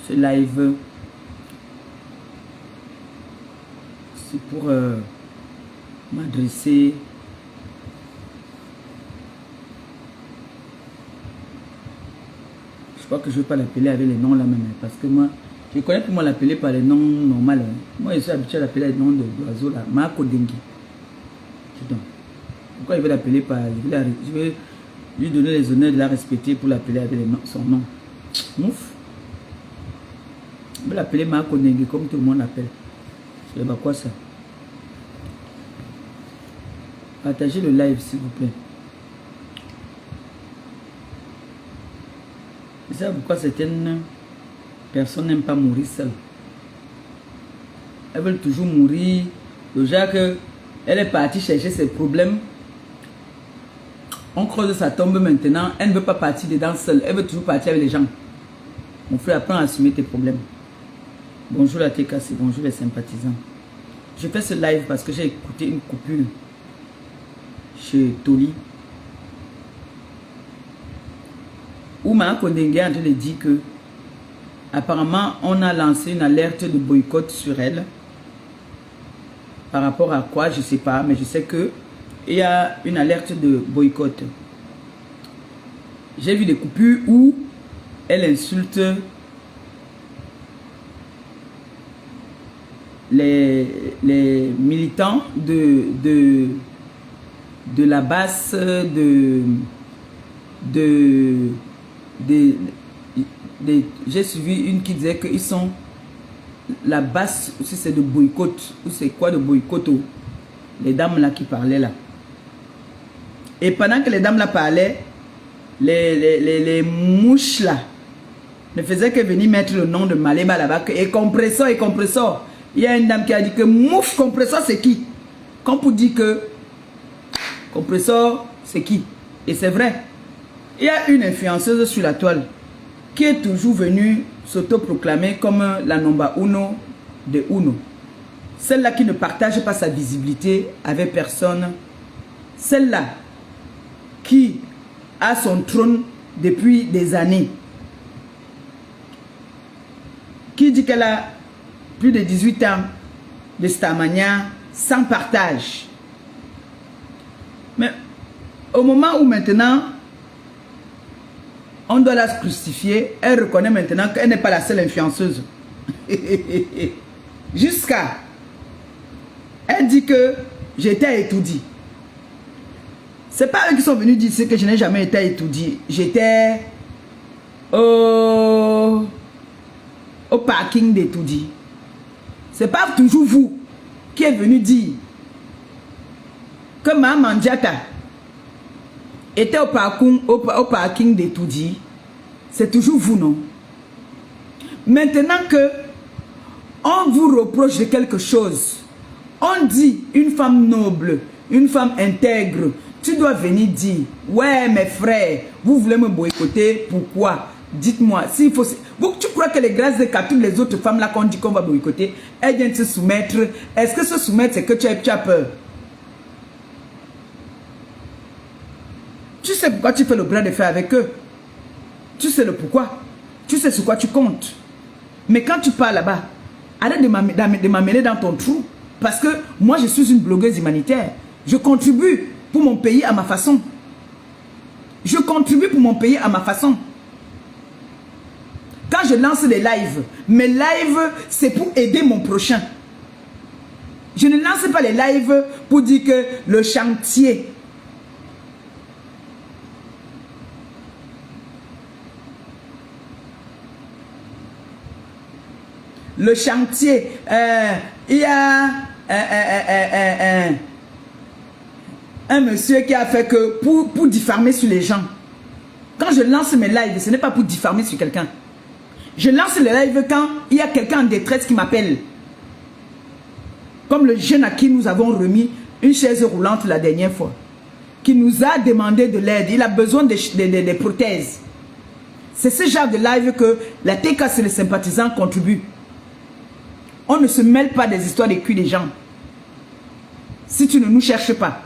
Ce live, c'est pour m'adresser je crois que je ne vais pas l'appeler avec les noms là même, parce que moi, je connais pour moi l'appeler par les noms normaux. Moi, je suis habitué à l'appeler les noms d'oiseaux là. Marco Dengue. Pourquoi je vais l'appeler par... Je vais lui donner les honneurs de la respecter pour l'appeler avec son nom. Mouf. Je vais l'appeler Marco Dengue comme tout le monde l'appelle. Je sais pas quoi ça. Partagez le live s'il vous plaît. Vous savez pourquoi certaines personnes n'aiment pas mourir seules? Elles veulent toujours mourir. Déjà qu'elle est partie chercher ses problèmes. On creuse sa tombe maintenant. Elle ne veut pas partir dedans seule. Elle veut toujours partir avec les gens. Mon frère, apprends à assumer tes problèmes. Bonjour la TKC, bonjour les sympathisants. Je fais ce live parce que j'ai écouté une coupure chez Toli. Où Maa Kondengue est en train de dire que apparemment on a lancé une alerte de boycott sur elle. Par rapport à quoi, je ne sais pas, mais je sais que il y a une alerte de boycott. J'ai vu des coupures où elle insulte les militants de la base j'ai suivi une qui disait qu'ils sont la base, si c'est de boycott, ou c'est quoi de boycott, les dames là qui parlaient là. Et pendant que les dames là parlaient, les mouches là ne faisaient que venir mettre le nom de Maléba là-bas, et compresseur, et compresseur. Il y a une dame qui a dit que mouf, compresseur c'est qui? Quand pour dire que compresseur c'est qui? Et c'est vrai. Il y a une influenceuse sur la toile qui est toujours venue s'autoproclamer comme la number uno de Uno. Celle-là qui ne partage pas sa visibilité avec personne. Celle-là qui a son trône depuis des années. Qui dit qu'elle a plus de 18 ans de Starmania sans partage. Mais au moment où maintenant on doit la crucifier, elle reconnaît maintenant qu'elle n'est pas la seule influenceuse. Jusqu'à... Elle dit que j'étais étourdie. C'est pas eux qui sont venus dire que je n'ai jamais été étourdie. J'étais au parking d'étourdie. C'est pas toujours vous qui êtes venu dire que ma Mandiata était au parking d'étourdie. C'est toujours vous, non? Maintenant que on vous reproche de quelque chose, on dit une femme noble, une femme intègre, tu dois venir dire, ouais mes frères, vous voulez me boycotter, pourquoi? Dites-moi, s'il faut... Tu crois que les grâces de toutes les autres femmes là qu'on dit qu'on va boycotter, elles viennent se soumettre? Est-ce que se soumettre c'est que tu as peur? Tu sais pourquoi tu fais le bras de fer avec eux. Tu sais le pourquoi. Tu sais sur quoi tu comptes. Mais quand tu pars là-bas, arrête de m'amener dans ton trou. Parce que moi, je suis une blogueuse humanitaire. Je contribue pour mon pays à ma façon. Je contribue pour mon pays à ma façon. Quand je lance des lives, mes lives, c'est pour aider mon prochain. Je ne lance pas les lives pour dire que le chantier... Le chantier, il y a un monsieur qui a fait que pour diffamer sur les gens. Quand je lance mes lives, ce n'est pas pour diffamer sur quelqu'un. Je lance les lives quand il y a quelqu'un en détresse qui m'appelle. Comme le jeune à qui nous avons remis une chaise roulante la dernière fois. Qui nous a demandé de l'aide. Il a besoin des prothèses. C'est ce genre de live que la TKC et les sympathisants contribuent. On ne se mêle pas des histoires de cul des gens. Si tu ne nous cherches pas.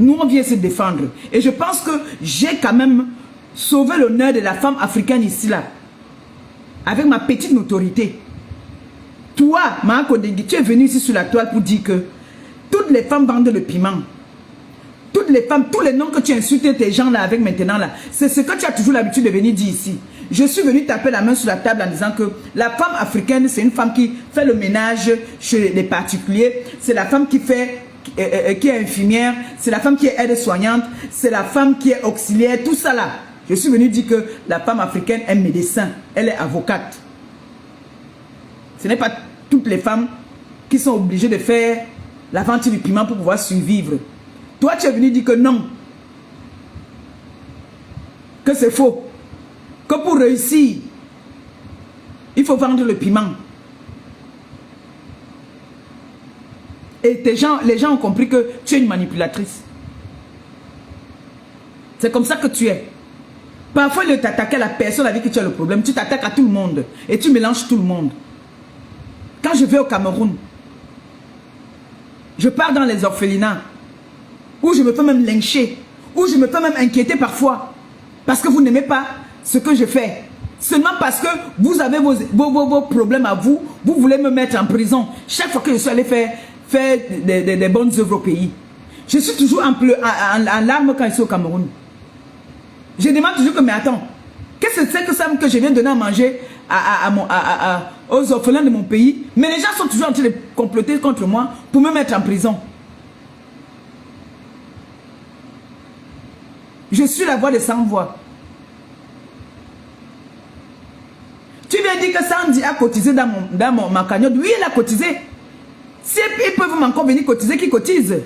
Nous, on vient se défendre. Et je pense que j'ai quand même sauvé l'honneur de la femme africaine ici, là. avec ma petite notoriété. Toi, Marco Dengui, tu es venu ici sur la toile pour dire que toutes les femmes vendent le piment. Toutes les femmes, tous les noms que tu insultes tes gens là avec maintenant là, c'est ce que tu as toujours l'habitude de venir dire ici. Je suis venu taper la main sur la table en disant que la femme africaine, c'est une femme qui fait le ménage chez les particuliers. C'est la femme qui fait, qui est infirmière. C'est la femme qui est aide-soignante. C'est la femme qui est auxiliaire. Tout ça là. Je suis venu dire que la femme africaine est médecin. Elle est avocate. Ce n'est pas toutes les femmes qui sont obligées de faire la vente du piment pour pouvoir survivre. Toi, tu es venu dire que non. Que c'est faux. Que pour réussir, il faut vendre le piment. Et les gens ont compris que tu es une manipulatrice. C'est comme ça que tu es. Parfois, il t'attaque à la personne avec qui tu as le problème. Tu t'attaques à tout le monde. Et tu mélanges tout le monde. Quand je vais au Cameroun, je pars dans les orphelinats, où je me fais même lyncher, où je me fais même inquiéter parfois, parce que vous n'aimez pas ce que je fais. Seulement parce que vous avez vos problèmes à vous, vous voulez me mettre en prison. Chaque fois que je suis allé faire des bonnes œuvres au pays, je suis toujours en larmes quand je suis au Cameroun. Je demande toujours que, mais attends, qu'est-ce que c'est que ça que je viens donner à manger aux orphelins de mon pays? Mais les gens sont toujours en train de comploter contre moi pour me mettre en prison. Je suis la voix des sans-voix. Tu viens dire que Sandy a cotisé dans ma cagnotte. Oui, elle a cotisé. Si ils peuvent encore venir cotiser, qu'ils cotisent.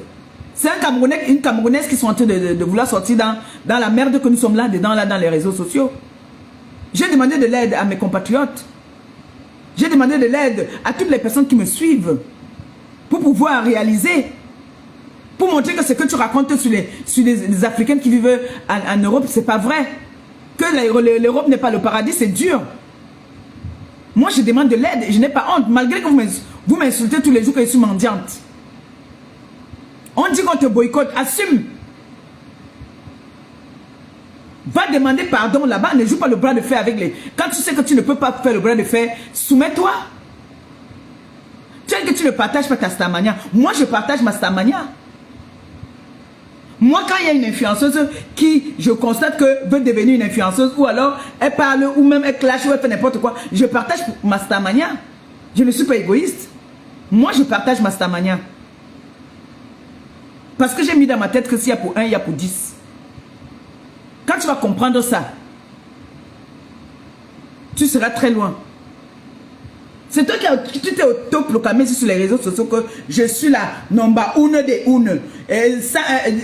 C'est un Camerounais, une Camerounaise qui sont en train de vouloir sortir dans la merde que nous sommes là-dedans, là, dans les réseaux sociaux. J'ai demandé de l'aide à mes compatriotes. J'ai demandé de l'aide à toutes les personnes qui me suivent pour pouvoir réaliser, pour montrer que ce que tu racontes sur les Africains qui vivent en Europe, c'est pas vrai. Que l'Europe n'est pas le paradis, c'est dur. Moi, je demande de l'aide et je n'ai pas honte, malgré que vous m'insultez tous les jours que je suis mendiante. On dit qu'on te boycotte, assume. Va demander pardon là-bas, ne joue pas le bras de fer avec les... Quand tu sais que tu ne peux pas faire le bras de fer, soumets-toi. Tu sais que tu ne partages pas ta stamania. Moi, je partage ma stamania. Moi, quand il y a une influenceuse qui, je constate que veut devenir une influenceuse, ou alors elle parle, ou même elle clash, ou elle fait n'importe quoi, je partage ma stamania. Je ne suis pas égoïste. Moi, je partage ma stamania. Parce que j'ai mis dans ma tête que s'il y a pour 1, il y a pour 10. Quand tu vas comprendre ça, tu seras très loin. C'est toi qui t'es autoproclamé sur les réseaux sociaux que je suis la number 1 des 1.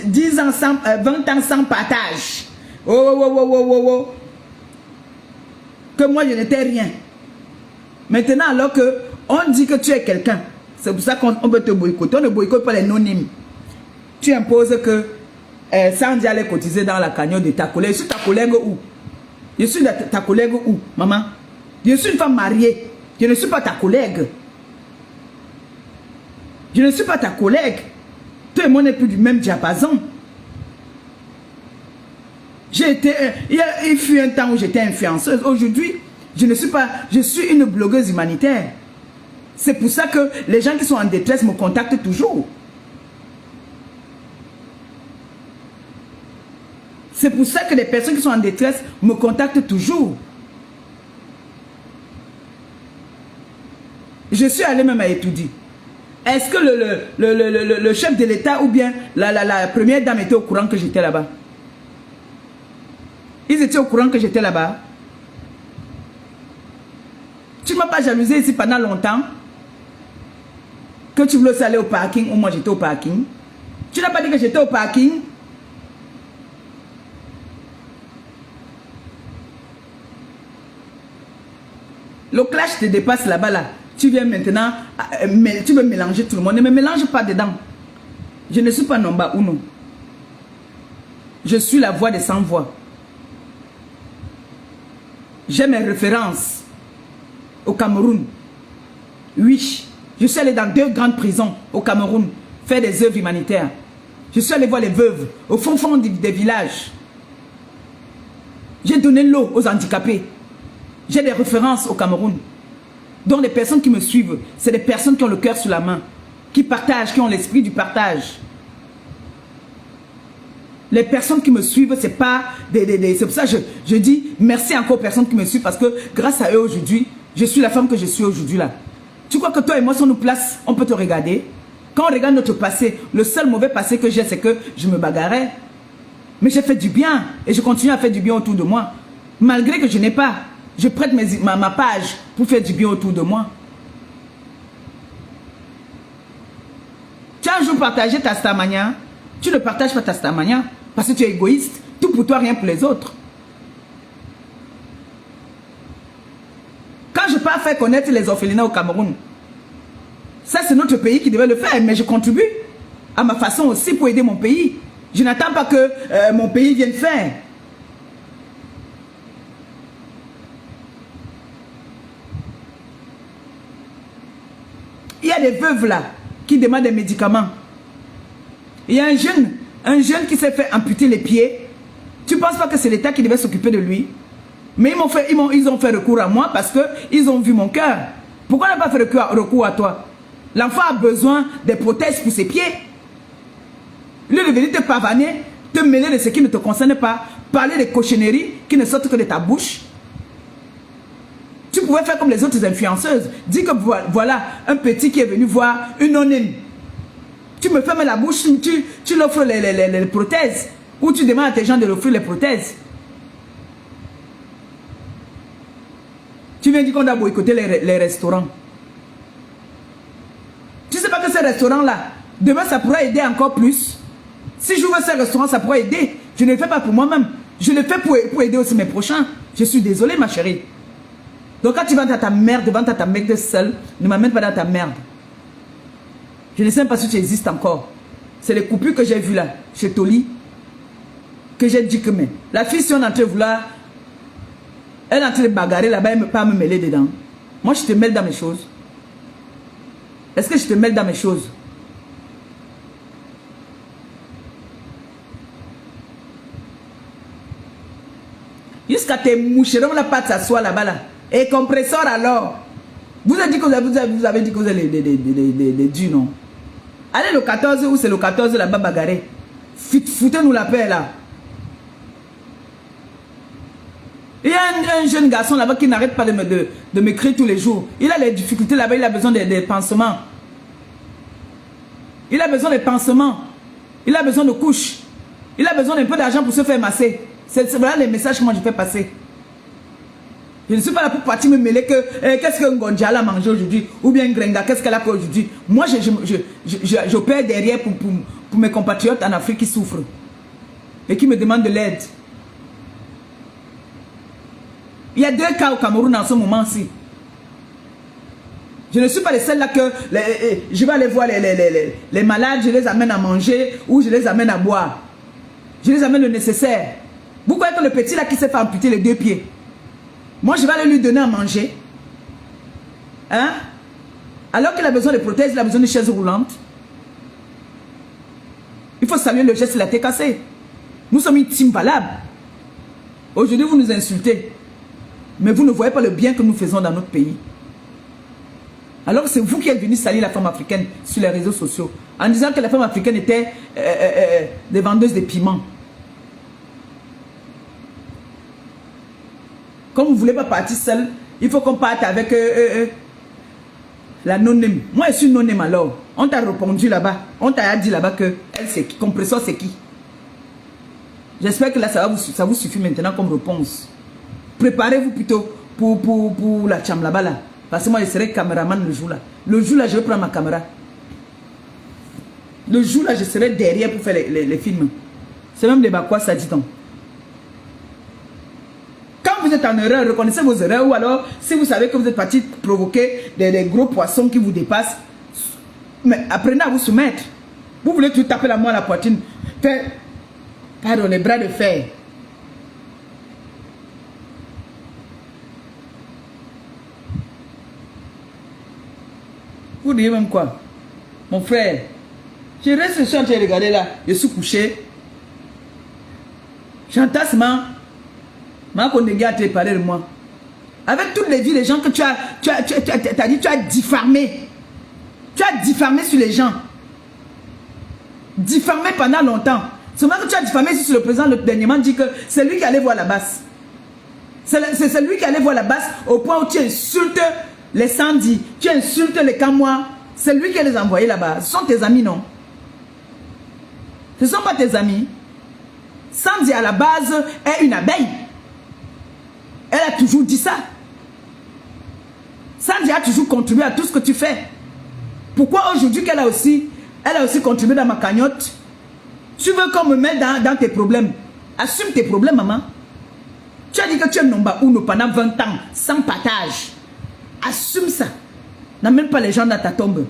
10 ans sans, 20 ans sans partage. Oh. Que moi je n'étais rien. Maintenant alors que on dit que tu es quelqu'un, c'est pour ça qu'on veut te boycotter. On ne boycotte pas les non-nimes. Tu imposes que Sandy allait cotiser dans la cagnotte de ta collègue. Je suis ta collègue où? Je suis ta collègue où, maman? Je suis une femme mariée. Je ne suis pas ta collègue. Je ne suis pas ta collègue. Toi et moi, on n'est plus du même diapason. Il fut un temps où j'étais influenceuse. Aujourd'hui, je ne suis pas... Je suis une blogueuse humanitaire. C'est pour ça que les gens qui sont en détresse me contactent toujours. C'est pour ça que les personnes qui sont en détresse me contactent toujours. Je suis allé même à Etoudi. Est-ce que le chef de l'État ou bien la première dame était au courant que j'étais là-bas? Ils étaient au courant que j'étais là-bas. Tu ne m'as pas jalousé ici pendant longtemps. Que tu voulais aussi aller au parking ou moi j'étais au parking. Tu n'as pas dit que j'étais au parking. Le clash te dépasse là-bas là. Tu viens maintenant, tu veux mélanger tout le monde. Ne me mélange pas dedans. Je ne suis pas number 1. Je suis la voix des sans-voix. J'ai mes références au Cameroun. Oui, je suis allé dans 2 grandes prisons au Cameroun faire des œuvres humanitaires. Je suis allé voir les veuves au fond des villages. J'ai donné l'eau aux handicapés. J'ai des références au Cameroun. Donc les personnes qui me suivent, c'est des personnes qui ont le cœur sur la main, qui partagent, qui ont l'esprit du partage. Les personnes qui me suivent, c'est pas c'est pour ça que je dis merci encore aux personnes qui me suivent, parce que grâce à eux aujourd'hui, je suis la femme que je suis aujourd'hui là. Tu crois que toi et moi, si on nous place, on peut te regarder? Quand on regarde notre passé, le seul mauvais passé que j'ai, c'est que je me bagarrais. Mais j'ai fait du bien et je continue à faire du bien autour de moi. Malgré que je n'ai pas, je prête ma page pour faire du bien autour de moi. Tu as un jour partagé ta stamania, tu ne partages pas ta stamania parce que tu es égoïste. Tout pour toi, rien pour les autres. Quand je pars faire connaître les orphelinats au Cameroun, ça c'est notre pays qui devait le faire, mais je contribue à ma façon aussi pour aider mon pays. Je n'attends pas que mon pays vienne faire. Il y a des veuves là qui demandent des médicaments. Il y a un jeune qui s'est fait amputer les pieds. Tu ne penses pas que c'est l'État qui devait s'occuper de lui? Mais ils ont fait recours à moi parce qu'ils ont vu mon cœur. Pourquoi on n'a pas fait recours à toi? L'enfant a besoin des prothèses pour ses pieds. Lui de venir te pavaner, te mêler de ce qui ne te concerne pas, parler de cochonneries qui ne sortent que de ta bouche. Tu pouvais faire comme les autres influenceuses. Dis que voilà un petit qui est venu voir une nonne. Tu me fermes la bouche, tu l'offres les prothèses. Ou tu demandes à tes gens de l'offrir les prothèses. Tu viens dire qu'on a boycotté les restaurants. Tu ne sais pas que ces restaurants-là, demain ça pourra aider encore plus. Si j'ouvre ces restaurants, ça pourra aider. Je ne le fais pas pour moi-même. Je le fais pour aider aussi mes prochains. Je suis désolée, ma chérie. Donc quand tu vas dans ta merde, devant ta merde seule, ne m'amène pas dans ta merde. Je ne sais même pas si tu existes encore. C'est les coupures que j'ai vues là, chez Toli, que j'ai dit que mais la fille, si on est en train de vouloir, elle est en train de bagarrer là-bas, elle ne peut pas me mêler dedans. Moi, je te mêle dans mes choses. Est-ce que je te mêle dans mes choses? Jusqu'à tes moucherons, la patte s'assoit là-bas là. Et compresseur alors. Vous avez dit que vous avez dit que vous avez les durs, non? Allez le 14 ou c'est le 14 là-bas bagarrer. Foutez-nous la paix là. Il y a un jeune garçon là-bas qui n'arrête pas de m'écrire tous les jours. Il a les difficultés là-bas, il a besoin des pansements. Il a besoin de pansements. Il a besoin de couches. Il a besoin d'un peu d'argent pour se faire masser. C'est voilà les messages que moi je fais passer. Je ne suis pas là pour partir me mêler que qu'est-ce que Ngonjala a mangé aujourd'hui ou bien Grenga, qu'est-ce qu'elle a fait aujourd'hui. Moi, j'opère derrière pour mes compatriotes en Afrique qui souffrent et qui me demandent de l'aide. Il y a 2 cas au Cameroun en ce moment-ci. Je ne suis pas les seuls là que je vais aller voir les malades, je les amène à manger ou je les amène à boire. Je les amène le nécessaire. Vous croyez que le petit là qui s'est fait amputer les 2 pieds, moi je vais aller lui donner à manger, hein? Alors qu'il a besoin de prothèses, il a besoin de chaises roulantes. Il faut saluer le geste, il a été cassé. Nous sommes une team valable. Aujourd'hui vous nous insultez, mais vous ne voyez pas le bien que nous faisons dans notre pays. Alors c'est vous qui êtes venu salir la femme africaine sur les réseaux sociaux en disant que la femme africaine était des vendeuses de piments. Comme vous ne voulez pas partir seul, il faut qu'on parte avec la non-name. Moi, je suis non-name alors. On t'a répondu là-bas. On t'a dit là-bas que elle c'est qui, compresseur c'est qui. J'espère que là, ça vous suffit maintenant comme réponse. Préparez-vous plutôt pour la chambre là-bas là. Parce que moi, je serai caméraman le jour là. Le jour là, je vais prendre ma caméra. Le jour là, je serai derrière pour faire les films. C'est même des quoi ça dit donc. Quand vous êtes en erreur, reconnaissez vos erreurs. Ou alors, si vous savez que vous êtes parti provoquer des gros poissons qui vous dépassent, mais apprenez à vous soumettre. Vous voulez tout taper la main à la poitrine. Pardon, les bras de fer. Vous dites même quoi? Mon frère, je reste, je suis en train de regarder là, je suis couché. J'entasse ma qu'on a parlé de moi. Avec toutes les vies, les gens que tu as diffamé. Tu as diffamé sur les gens. Diffamé pendant longtemps. Seulement que tu as diffamé sur le président, le dernièrement dit que c'est lui qui allait voir la basse. C'est lui qui allait voir la basse au point où tu insultes les Sandy, tu insultes les Kamois. C'est lui qui les a envoyés là-bas. Ce sont tes amis, non? Ce ne sont pas tes amis. Sandy, à la base, est une abeille. Elle a toujours dit ça. Sandy a toujours contribué à tout ce que tu fais. Pourquoi aujourd'hui qu'elle a aussi contribué dans ma cagnotte? Tu veux qu'on me mette dans tes problèmes? Assume tes problèmes, maman. Tu as dit que tu es Nomba Uno pendant 20 ans, sans partage. Assume ça. N'amène pas les gens dans ta tombe.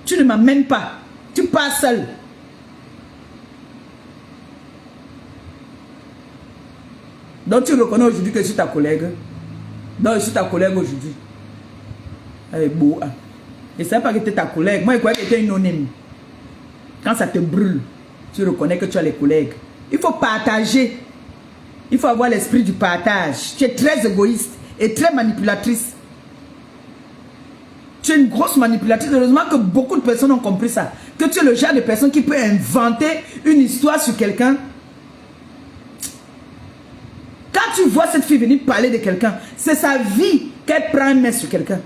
Tu ne m'amènes pas. Tu pars seul. Donc tu reconnais aujourd'hui que je suis ta collègue. Donc je suis ta collègue aujourd'hui. Elle est beau. Hein? Je ne savais pas que tu étais ta collègue. Moi je croyais que tu étais une anonyme. Quand ça te brûle, tu reconnais que tu as les collègues. Il faut partager. Il faut avoir l'esprit du partage. Tu es très égoïste et très manipulatrice. Tu es une grosse manipulatrice. Heureusement que beaucoup de personnes ont compris ça. Que tu es le genre de personne qui peut inventer une histoire sur quelqu'un. Quand tu vois cette fille venir parler de quelqu'un, c'est sa vie qu'elle prend un main sur quelqu'un.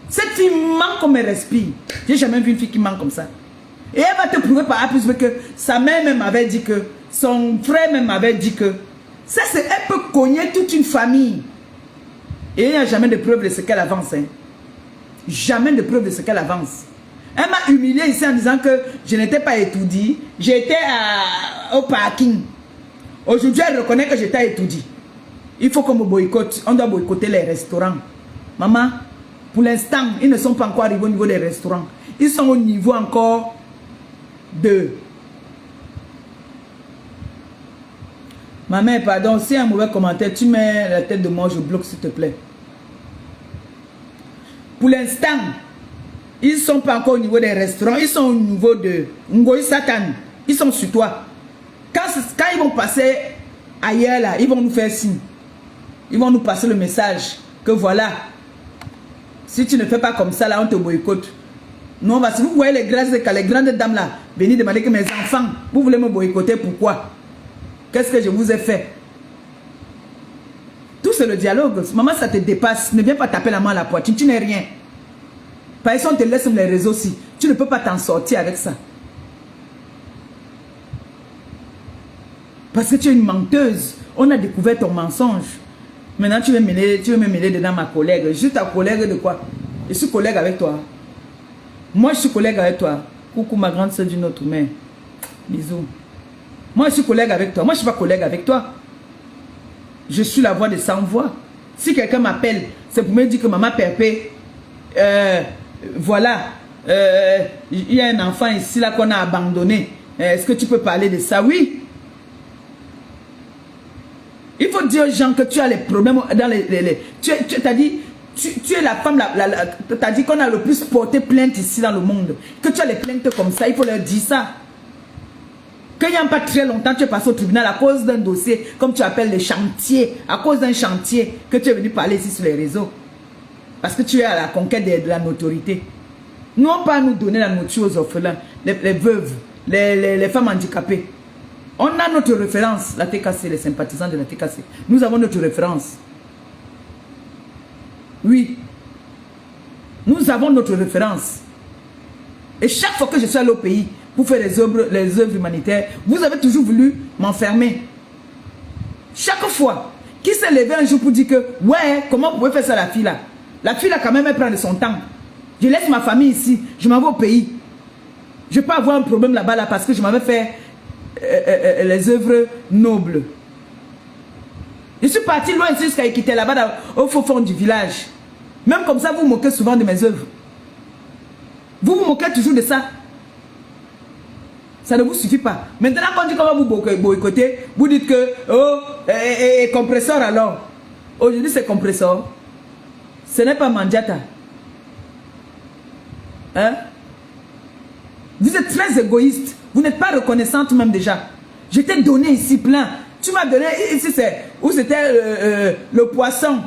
Cette fille ment comme elle respire. J'ai jamais vu une fille qui ment comme ça. Et elle va te prouver par A plus B que sa mère même avait dit que, son frère même avait dit que. Ça, c'est, elle peut cogner toute une famille. Et il n'y a jamais de preuve de ce qu'elle avance. Hein. Jamais de preuve de ce qu'elle avance. Elle m'a humilié ici en disant que je n'étais pas étudiée. J'étais au parking. Aujourd'hui, elle reconnaît que j'étais étudiée. Il faut qu'on me boycotte. On doit boycotter les restaurants. Maman, pour l'instant, ils ne sont pas encore arrivés au niveau des restaurants. Ils sont au niveau encore de... Ma mère, pardon, si un mauvais commentaire, tu mets la tête de moi, je bloque s'il te plaît. Pour l'instant, ils ne sont pas encore au niveau des restaurants, ils sont au niveau de Ngoï Satan. Ils sont sur toi. Quand ils vont passer ailleurs, là, ils vont nous faire signe. Ils vont nous passer le message que voilà, si tu ne fais pas comme ça, là, on te boycotte. Non, parce que vous voyez les grandes dames là, venir demander que mes enfants, vous voulez me boycotter, pourquoi? Qu'est-ce que je vous ai fait? Tout c'est le dialogue. Maman, ça te dépasse. Ne viens pas taper la main à la poitrine. Tu n'es rien. Par exemple, on te laisse sur les réseaux aussi. Tu ne peux pas t'en sortir avec ça. Parce que tu es une menteuse. On a découvert ton mensonge. Maintenant, tu veux me mêler dedans ma collègue. Je suis ta collègue de quoi? Je suis collègue avec toi. Moi, je suis collègue avec toi. Coucou ma grande soeur d'une autre mère. Bisous. Moi, je suis collègue avec toi. Moi, je ne suis pas collègue avec toi. Je suis la voix de sans voix. Si quelqu'un m'appelle, c'est pour me dire que maman Pépé, voilà, il y a un enfant ici là qu'on a abandonné. Est-ce que tu peux parler de ça? Oui. Il faut dire aux gens que tu as les problèmes dans tu as dit, tu es la femme, tu as dit qu'on a le plus porté plainte ici dans le monde. Que tu as les plaintes comme ça, il faut leur dire ça. Qu'il n'y a pas très longtemps, tu es passé au tribunal à cause d'un dossier, comme tu appelles le chantier, à cause d'un chantier que tu es venu parler ici sur les réseaux. Parce que tu es à la conquête de la notoriété. Non pas à nous donner la nourriture aux orphelins, les veuves, les femmes handicapées. On a notre référence, la TKC, les sympathisants de la TKC. Nous avons notre référence. Oui. Nous avons notre référence. Et chaque fois que je suis allé au pays, pour faire les œuvres humanitaires, vous avez toujours voulu m'enfermer. Chaque fois. Qui s'est levé un jour pour dire que, ouais, comment vous pouvez faire ça la fille là? La fille là quand même, elle prend de son temps. Je laisse ma famille ici, je m'en vais au pays. Je ne vais pas avoir un problème là-bas là, parce que je m'avais fait les œuvres nobles. Je suis parti loin jusqu'à quitter là-bas au faux fond du village. Même comme ça, vous vous moquez souvent de mes œuvres. Vous vous moquez toujours de ça. Ça ne vous suffit pas. Maintenant, quand on dit qu'on va vous boycotter, vous dites que, oh, compresseur alors. Aujourd'hui, c'est compresseur. Ce n'est pas Mandiata. Hein? Vous êtes très égoïste. Vous n'êtes pas reconnaissante même déjà. Je t'ai donné ici plein. Tu m'as donné ici, c'est où c'était le poisson.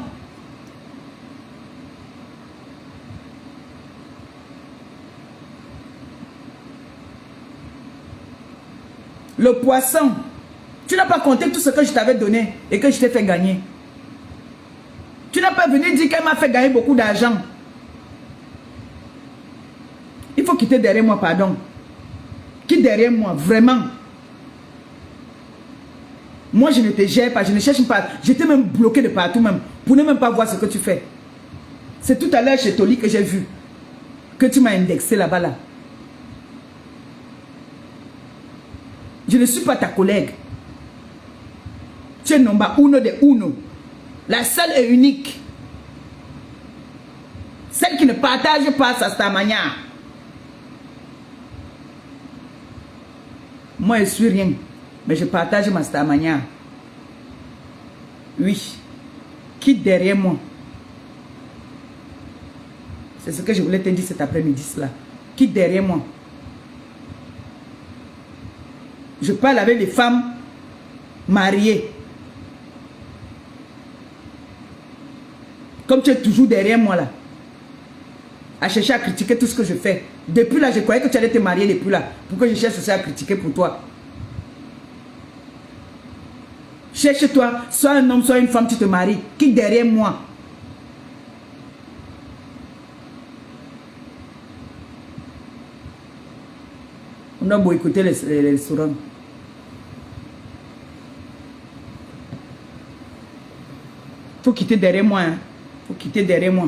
Le poisson. Tu n'as pas compté tout ce que je t'avais donné et que je t'ai fait gagner. Tu n'as pas venu dire qu'elle m'a fait gagner beaucoup d'argent. Il faut quitter derrière moi, pardon. Quitte derrière moi, vraiment. Moi, je ne te gère pas, je ne cherche pas. Je t'ai même bloqué de partout même, pour ne même pas voir ce que tu fais. C'est tout à l'heure chez Toli que j'ai vu que tu m'as indexé là-bas là. Je ne suis pas ta collègue. Tu es number uno de uno. La seule et unique. Celle qui ne partage pas sa manière. Moi, je suis rien. Mais je partage ma stamania. Oui. Quitte derrière moi. C'est ce que je voulais te dire cet après-midi là. Quitte derrière moi. Je parle avec les femmes mariées. Comme tu es toujours derrière moi là. À chercher à critiquer tout ce que je fais. Depuis là, je croyais que tu allais te marier depuis là. Pourquoi je cherche aussi à critiquer pour toi? Cherche-toi, soit un homme, soit une femme, tu te maries. Quitte derrière moi. On doit boycotter les restaurants. Faut quitter derrière moi. Hein. Faut quitter derrière moi.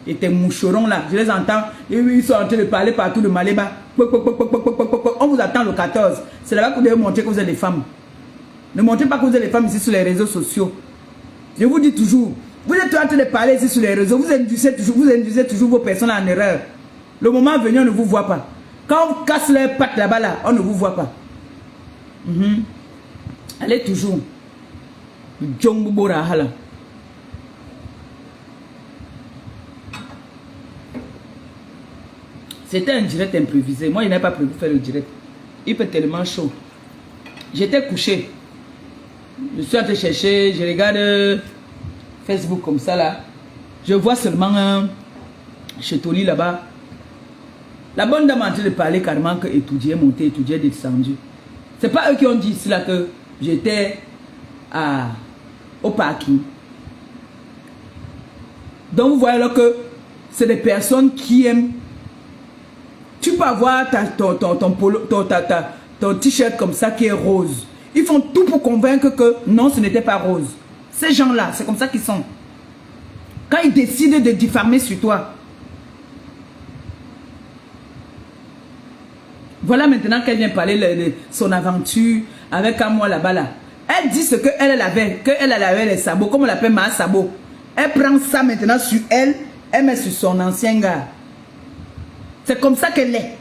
Et tes moucherons là, je les entends. Ils sont en train de parler partout de Maléba. On vous attend le 14. C'est là-bas que vous devez montrer que vous êtes des femmes. Ne montrez pas que vous êtes des femmes ici sur les réseaux sociaux. Je vous dis toujours, vous êtes en train de parler ici sur les réseaux, vous induisez toujours vos personnes en erreur. Le moment venu, on ne vous voit pas. Quand on casse les pattes là-bas, là, on ne vous voit pas. Allez toujours. C'était un direct improvisé. Moi, je n'avais pas prévu de faire le direct. Il fait tellement chaud. J'étais couché. Je suis en train de chercher, je regarde Facebook comme ça là. Je vois seulement un Chetoli là-bas. La bonne dame est en train de parler carrément que étudier, monter, étudier, descendu. C'est pas eux qui ont dit ici là que j'étais au parking. Donc vous voyez là que c'est des personnes qui aiment. Tu peux avoir ton t-shirt comme ça qui est rose. Ils font tout pour convaincre que non, ce n'était pas rose. Ces gens-là, c'est comme ça qu'ils sont. Quand ils décident de diffamer sur toi. Voilà maintenant qu'elle vient parler de son aventure avec un mois là-bas là. Elle dit ce qu'elle avait, qu'elle avait les sabots, comme on l'appelle ma sabot. Elle prend ça maintenant sur elle, elle met sur son ancien gars. C'est comme ça qu'elle est.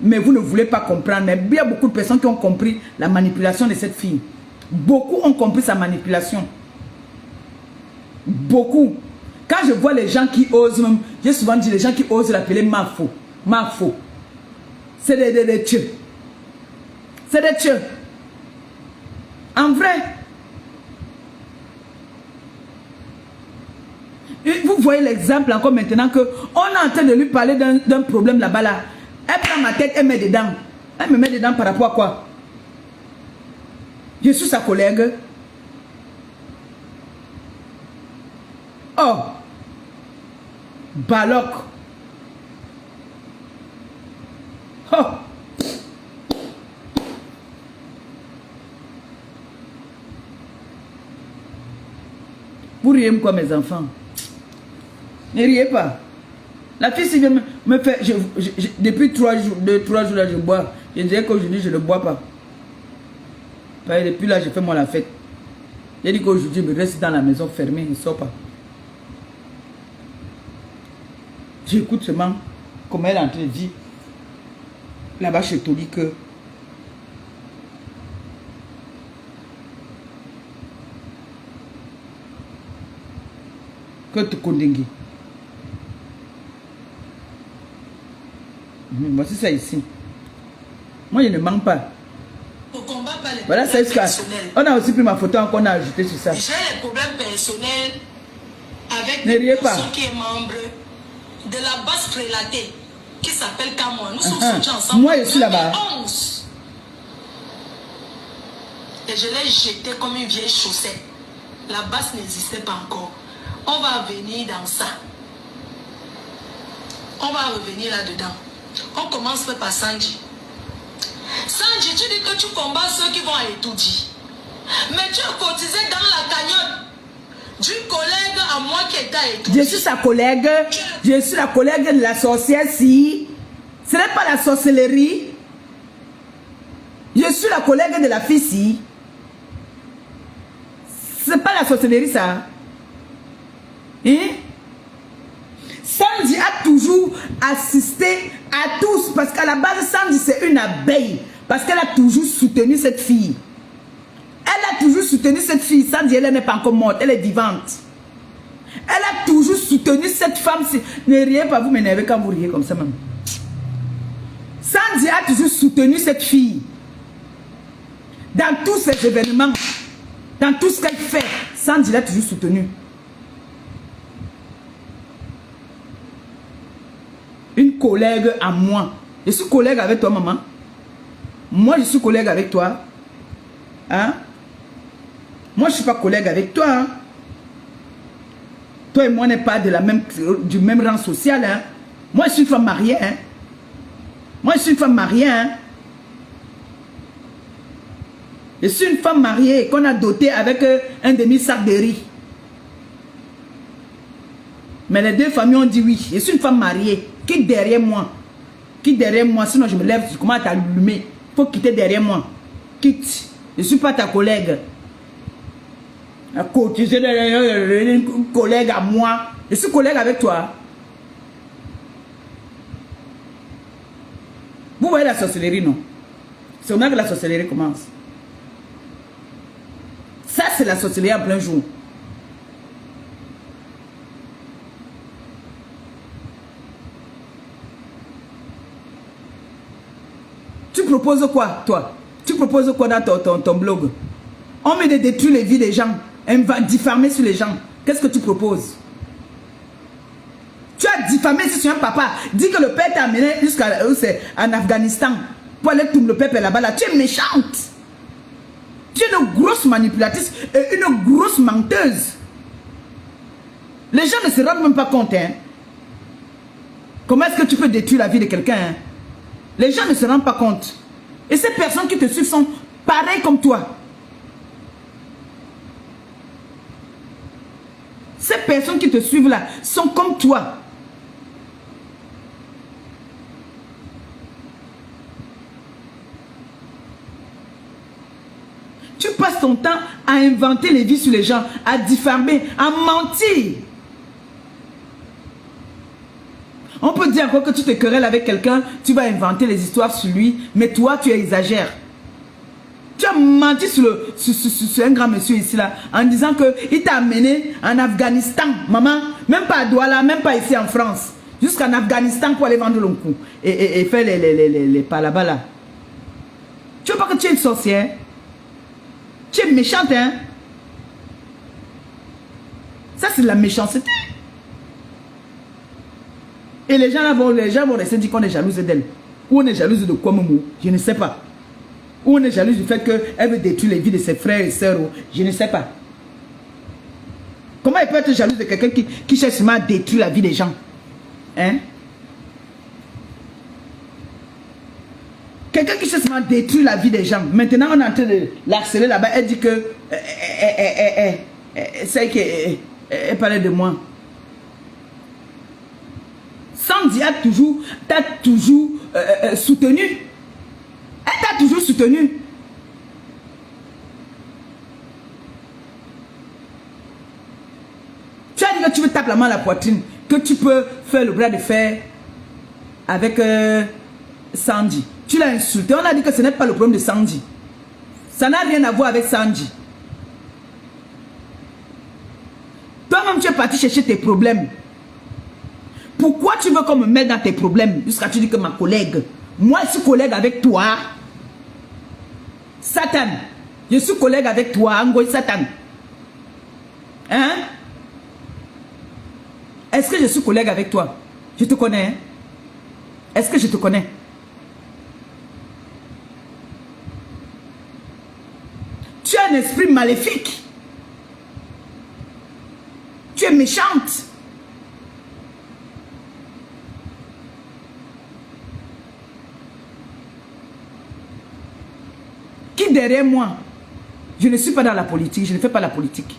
Mais vous ne voulez pas comprendre. Mais il y a beaucoup de personnes qui ont compris la manipulation de cette fille. Beaucoup ont compris sa manipulation. Beaucoup. Quand je vois les gens qui osent, même, j'ai souvent dit les gens qui osent l'appeler Mafo. Mafo. C'est des tueurs. C'est des tueurs. En vrai. Vous voyez l'exemple encore maintenant que on est en train de lui parler d'un problème là-bas là. Elle prend ma tête, elle met dedans. Elle me met dedans par rapport à quoi? Je suis sa collègue. Oh. Baloc. Oh. Vous riez quoi mes enfants? Ne riez pas. La fille si vient me fait, depuis 3 jours là je bois. Je dirais qu'aujourd'hui je ne bois pas. Et depuis là je fais moi la fête. J'ai dit qu'aujourd'hui je reste dans la maison fermée, je ne sors pas. J'écoute seulement comment elle est en train de dire là-bas chez Toli que tu condamnes. Voici ça ici. Moi, je ne mens pas. On combat pas les voilà, problèmes personnels. On a aussi pris ma photo qu'on a ajouté sur ça. J'ai les problèmes personnels avec ne une pas. personne qui est membre de la base prélatée qui s'appelle Kamoa. Nous sommes sortis ensemble. Moi, je suis là-bas. Et je l'ai jeté comme une vieille chaussette. La base n'existait pas encore. On va venir dans ça. On va revenir là-dedans. On commence par Sanji. Sanji, tu dis que tu combats ceux qui vont à étudier. Mais tu as cotisé dans la cagnotte d'une collègue à moi qui était à étudier. Je suis sa collègue. Je suis la collègue de la sorcière, si. Ce n'est pas la sorcellerie. Je suis la collègue de la fille, si. Ce n'est pas la sorcellerie, ça. Hein? Sandy a toujours assisté à tous. Parce qu'à la base, Sandy, c'est une abeille. Parce qu'elle a toujours soutenu cette fille. Elle a toujours soutenu cette fille. Sandy, elle n'est pas encore morte. Elle est vivante. Elle a toujours soutenu cette femme. Ne riez pas, vous m'énervez quand vous riez comme ça, même. Sandy a toujours soutenu cette fille. Dans tous ces événements. Dans tout ce qu'elle fait. Sandy l'a toujours soutenu. Une collègue à moi. Je suis collègue avec toi, maman. Moi, je suis collègue avec toi. Hein? Moi, je ne suis pas collègue avec toi. Hein? Toi et moi, on n'est pas du même rang social. Hein? Moi, je suis une femme mariée. Hein? Moi, je suis une femme mariée. Hein? Je suis une femme mariée qu'on a dotée avec un demi-sac de riz. Mais les deux familles ont dit oui. Je suis une femme mariée. Quitte derrière moi. Quitte derrière moi. Sinon, je me lève. Je commence à t'allumer. Il faut quitter derrière moi. Quitte. Je ne suis pas ta collègue. À côté, tu es une collègue à moi. Je suis collègue avec toi. Vous voyez la sorcellerie, non? C'est là que la sorcellerie commence. Ça, c'est la sorcellerie en plein jour. Tu proposes quoi, toi? Tu proposes quoi dans ton blog? On met de détruire les vies des gens. On va diffamer sur les gens. Qu'est-ce que tu proposes? Tu as diffamé sur un papa. Dis que le père t'a amené en Afghanistan. Pour aller tout le peuple là-bas. Là. Tu es méchante. Tu es une grosse manipulatrice et une grosse menteuse. Les gens ne se rendent même pas compte. Hein? Comment est-ce que tu peux détruire la vie de quelqu'un? Hein? Les gens ne se rendent pas compte. Et ces personnes qui te suivent sont pareilles comme toi. Ces personnes qui te suivent là sont comme toi. Tu passes ton temps à inventer les vies sur les gens, à diffamer, à mentir. On peut dire encore que tu te querelles avec quelqu'un, tu vas inventer les histoires sur lui, mais toi, tu exagères. Tu as menti sur un grand monsieur ici, là, en disant qu'il t'a amené en Afghanistan, maman, même pas à Douala, même pas ici en France, jusqu'en Afghanistan pour aller vendre le coup et faire les palabas là. Tu veux pas que tu es une sorcière? Tu es méchante, hein? Ça, c'est de la méchanceté. Et les gens vont rester dire qu'on est jalouse d'elle. Ou on est jalouse de quoi, Momo? Je ne sais pas. Ou on est jalouse du fait qu'elle veut détruire les vies de ses frères et sœurs. Je ne sais pas. Comment elle peut être jalouse de quelqu'un qui cherche seulement à détruire la vie des gens? Hein? Quelqu'un qui cherche seulement à détruire la vie des gens. Maintenant, on est en train de l'harceler là-bas. Elle dit que... c'est qu'elle parlait de moi. Sandy t'a toujours soutenu. Elle t'a toujours soutenu. Tu as dit que tu veux taper la main à la poitrine, que tu peux faire le bras de fer avec Sandy. Tu l'as insulté. On a dit que ce n'est pas le problème de Sandy. Ça n'a rien à voir avec Sandy. Toi-même, tu es parti chercher tes problèmes. Pourquoi tu veux qu'on me mette dans tes problèmes jusqu'à tu dis que ma collègue? Moi, je suis collègue avec toi. Satan. Je suis collègue avec toi, Ngoï Satan. Hein? Est-ce que je suis collègue avec toi? Je te connais. Hein? Est-ce que je te connais? Tu as un esprit maléfique. Tu es méchante. Qui derrière moi? Je ne suis pas dans la politique, je ne fais pas la politique.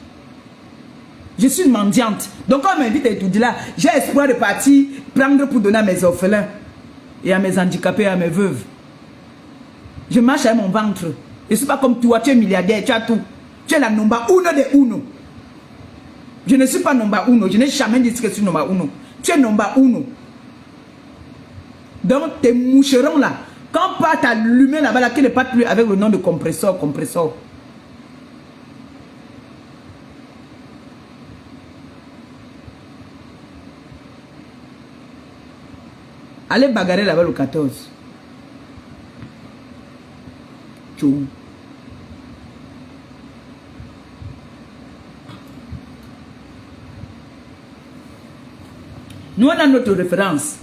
Je suis une mendiante. Donc quand on m'invite à étudier là, j'ai espoir de partir prendre pour donner à mes orphelins et à mes handicapés et à mes veuves. Je marche avec mon ventre. Je ne suis pas comme toi, tu es milliardaire, tu as tout. Tu es la number uno de uno. Je ne suis pas number uno, je n'ai jamais dit que je suis number uno. Tu es number uno. Donc tes moucherons là, quand part ta lumière là-bas, là, qui ne part plus avec le nom de compresseur, compresseur. Allez bagarrer là-bas le 14. Tchoum. Nous, on a notre référence.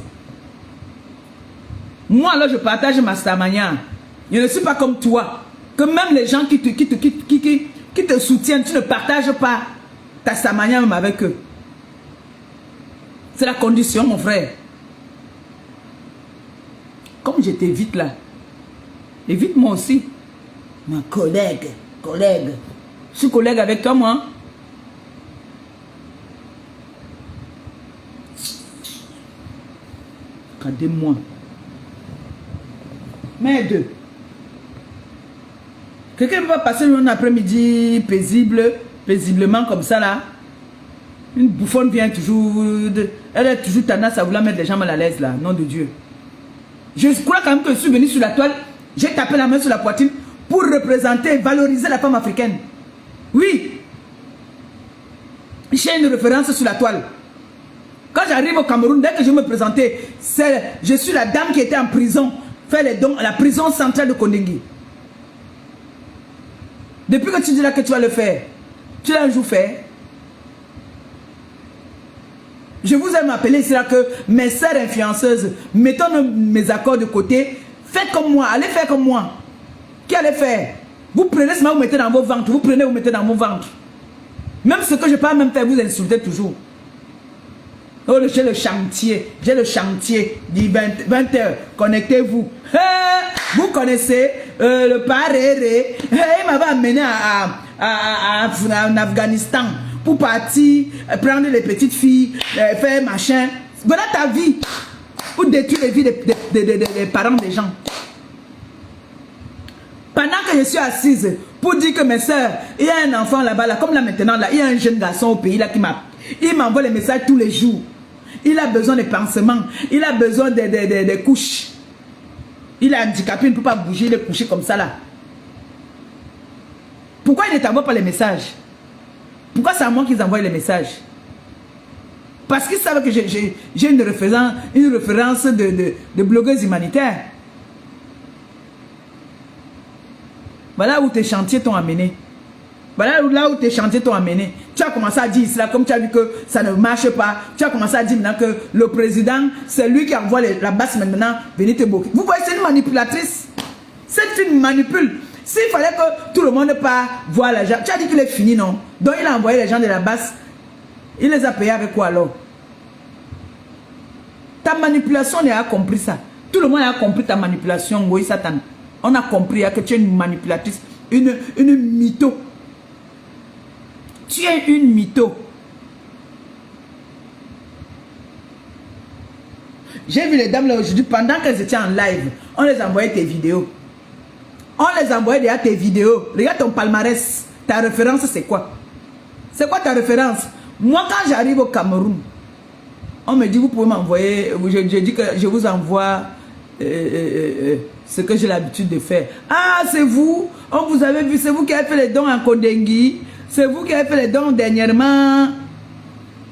Moi, alors, je partage ma stamania. Je ne suis pas comme toi. Que même les gens qui te soutiennent, tu ne partages pas ta stamania même avec eux. C'est la condition, mon frère. Comme je t'évite là, évite-moi aussi. Ma collègue. Je suis collègue avec toi, moi. Regardez-moi. Merde. Quelqu'un va passer un après-midi paisiblement comme ça là. Une bouffonne vient toujours. Elle est toujours tendance à vouloir mettre les gens mal à l'aise là. Nom de Dieu. Je crois quand même que je suis venu sur la toile. J'ai tapé la main sur la poitrine pour représenter, valoriser la femme africaine. Oui. J'ai une référence sur la toile. Quand j'arrive au Cameroun, dès que je me présentais, je suis la dame qui était en prison, fait les dons à la prison centrale de Kondengui. Depuis que tu dis là que tu vas le faire, tu l'as un jour fait. Je vous ai appelé ici là que mes sœurs influenceuses, mettons mes accords de côté, faites comme moi, allez faire comme moi. Qui allez faire? Vous prenez ce que vous mettez dans vos ventres, vous prenez, vous mettez dans vos ventres. Même ce que je peux même faire, vous insultez toujours. Oh, j'ai le chantier, dit 20 heures, connectez-vous. Vous connaissez le paréré, il m'avait amené en Afghanistan pour partir, prendre les petites filles, faire machin. Voilà ta vie, pour détruire les vies des parents des gens. Pendant que je suis assise pour dire que mes soeurs, il y a un enfant là-bas, là, comme là maintenant, là, il y a un jeune garçon au pays là qui m'envoie les messages tous les jours. Il a besoin de pansements, il a besoin de couches. Il est handicapé, il ne peut pas bouger, il est couché comme ça là. Pourquoi il ne t'envoie pas les messages? Pourquoi c'est à moi qu'ils envoient les messages? Parce qu'ils savent que j'ai une référence de blogueuse humanitaire. Voilà où tes chantiers t'ont amené. Voilà là où tes chantiers t'ont amené. Tu as commencé à dire cela, comme tu as vu que ça ne marche pas. Tu as commencé à dire maintenant que le président, c'est lui qui envoie la basse maintenant, venez te bloquer. Vous voyez, c'est une manipulatrice. Cette fille manipule. S'il fallait que tout le monde pas voir l'argent, tu as dit qu'il est fini, non? Donc il a envoyé les gens de la basse. Il les a payés avec quoi alors? Ta manipulation, on a compris ça. Tout le monde a compris ta manipulation, oui, Satan. On a compris que tu es une manipulatrice, une mytho. Tu es une mytho. J'ai vu les dames là aujourd'hui, pendant qu'elles étaient en live, on les envoyait tes vidéos. On les envoyait déjà tes vidéos. Regarde ton palmarès. Ta référence, c'est quoi? C'est quoi ta référence? Moi, quand j'arrive au Cameroun, on me dit, vous pouvez m'envoyer, je dis que je vous envoie ce que j'ai l'habitude de faire. Ah, c'est vous? On vous avait vu, c'est vous qui avez fait les dons en Kondengui. C'est vous qui avez fait les dons dernièrement.